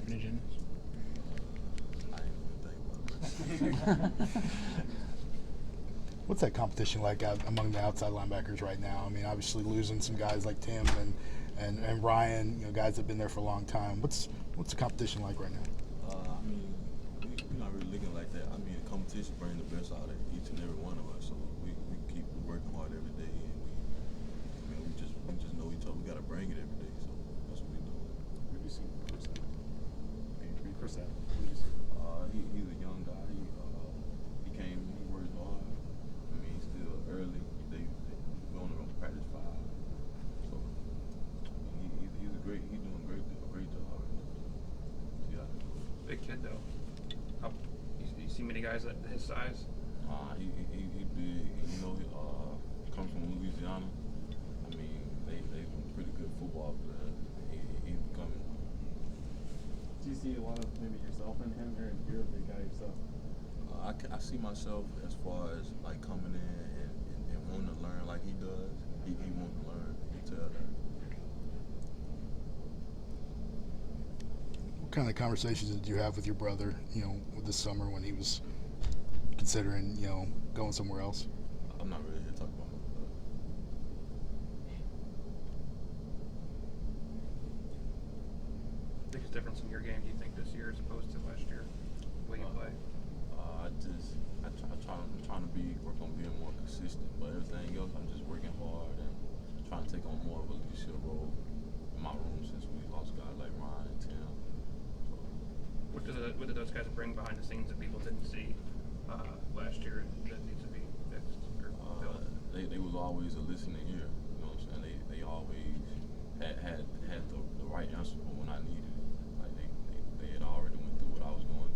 Anfernee Jennings? I ain't even think about it. What's that competition like among the outside linebackers right now? I mean, obviously losing some guys like Tim and Ryan, guys that have been there for a long time. What's the competition like right now? I mean, we're not really looking like that. I mean, the competition brings the best out of each and every one of us. So we keep working hard every day, and we just know each other. We got to bring it every day. So that's what we do. What have you seen Chris at? Chris at? He's a young guy. He came. He works hard. I mean, he's still early. They going to practice 5. So he's doing a great job. Yeah. Big kid though. You see many guys at his size? He big. He comes from Louisiana. I mean, they pretty good football player. He's becoming. Do you see a lot of maybe yourself in him, or you're a big guy yourself? I see myself as far as like coming in and wanting to learn like he does. He wants to learn. He tell that. What kind of conversations did you have with your brother, this summer when he was considering, going somewhere else? I'm not really here to talk about my brother. Biggest difference in your game, do you think, this year as opposed to last year? The way you play? I'm trying to work on being more consistent, but everything else, I'm just working hard and trying to take on more of a leadership role in my room since we lost guys like Ryan and Tim. What did those guys bring behind the scenes that people didn't see last year that needs to be fixed or built? They was always a listening ear. You know what I'm saying? They always had the right answer for when I needed it. Like they had already went through what I was going through.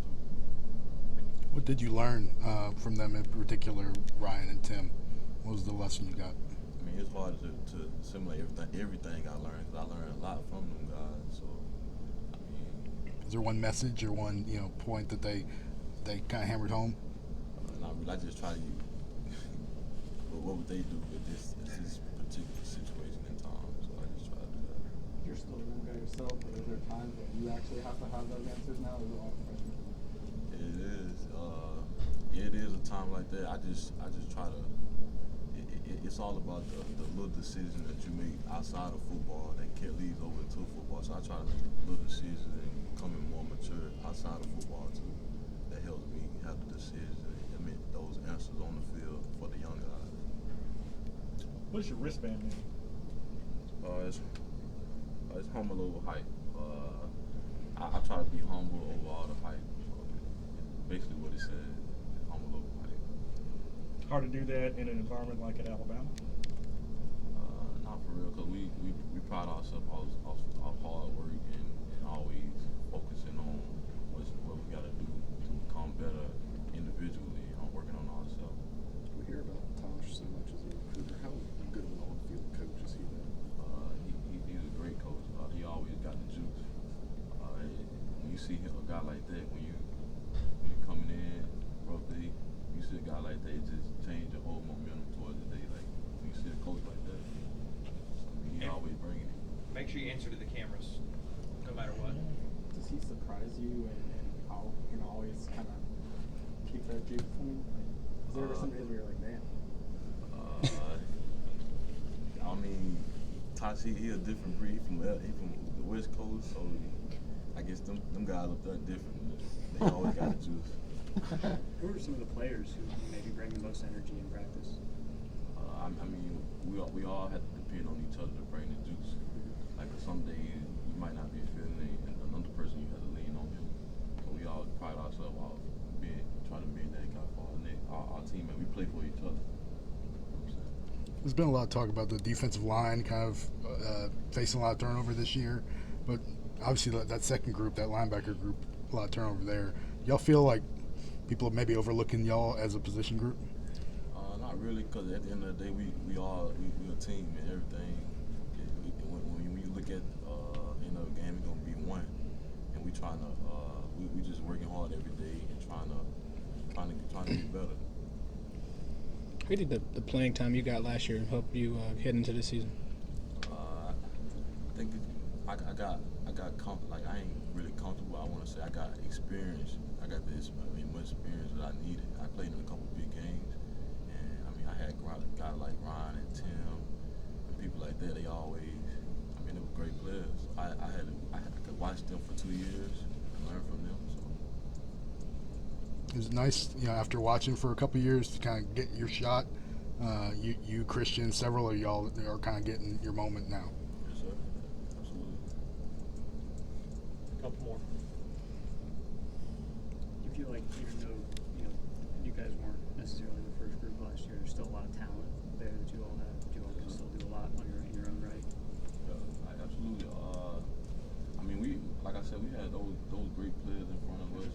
What did you learn from them in particular, Ryan and Tim? What was the lesson you got? I mean, it's hard to assimilate everything I learned, because I learned a lot from them guys. So, I mean, Is there one message or one point that they kind of hammered home? I just try to use. But what would they do with this particular situation in time? So I just try to do that. You're still a young guy yourself, but is there times that you actually have to have those answers now, or is it all professional? It is. It is a time like that. I just try to. It's all about the little decisions that you make outside of football that can't lead over into football. So I try to make little decisions and becoming more mature outside of football too. That helps me have the decisions and make those answers on the field for the young guys. What does your wristband mean? It's humble over hype. I try to be humble over all the hype. Basically what it said, humble over hype. Hard to do that in an environment like at Alabama? Not for real, because we pride ourselves off hard work and always focusing on what we got to do to become better individually and working on ourselves. We hear about Tosh so much as a recruiter. How good of an on-field coach is he then? He's a great coach. He always got the juice. When you see a guy like that, when you're coming in, you see a guy like that, it just change your whole momentum towards the day. Like when you see a coach like that, he always bringing it. Make sure you answer to the cameras, no matter what. Does he surprise you and how you can always kind of keep that juice from you? Is there ever some days where you're like, man? I mean, Tosh, he a different breed from the West Coast, so I guess them guys up there different. They always got the juice. Who are some of the players who maybe bring the most energy in practice? I mean, we all have to depend on each other to bring the juice. Like some days you might not be feeling it, and another person you have to lean on him. But we all pride ourselves off trying to be that guy for our team, and we play for each other. There's been a lot of talk about the defensive line kind of facing a lot of turnover this year, but obviously that second group, that linebacker group, a lot of turnover there. Y'all feel like people are maybe overlooking y'all as a position group? Not really, because at the end of the day, we're a team and everything. When you look at end of the game, it's gonna be one, and we just working hard every day and trying to get better. How did the playing time you got last year help you head into this season? I think I I got like I ain't really comfortable. I want to say I got experience. I got this. I mean, much experience that I needed. I played in a couple big games, and I mean, I had guys like Ryan and Tim and people like that. They always, I mean, they were great players. I could watch them for 2 years and learn from them. So It was nice, after watching for a couple years to kind of get your shot. You, Christian, several of y'all are kind of getting your moment now. yes, sir. Absolutely. A couple more. You feel like even though you guys weren't necessarily the first group last year, there's still a lot of talent there that you all have. You all can still do a lot on in your own right. Absolutely. I mean, like I said, we had those great players in front of us.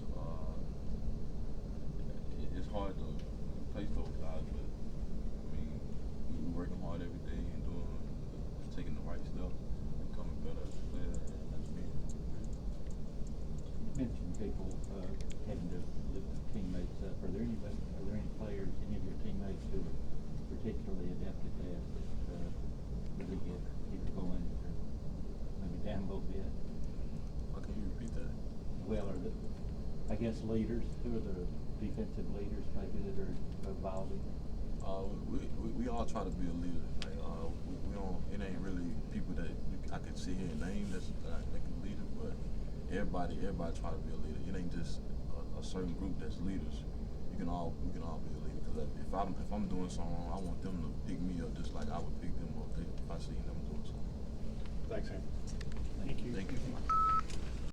It's hard to replace those guys, but I mean, we're working hard every day and taking the right steps, becoming better as a player and as men. You mentioned people having to lift their teammates up. Are there any players, any of your teammates who are particularly adept at that really get people going, or maybe down a little bit? How can you repeat that? Well, I guess leaders, who are the defensive leaders maybe that are evolving? We all try to be a leader. Like, we don't. It ain't really people that I can sit here and name that can lead it, but everybody try to be a leader. It ain't just a certain group that's leaders. We can all be a leader. Because if I'm doing something wrong, I want them to pick me up just like I would pick them up if I see them doing something. Thanks, Sam. Thank you. Thank you.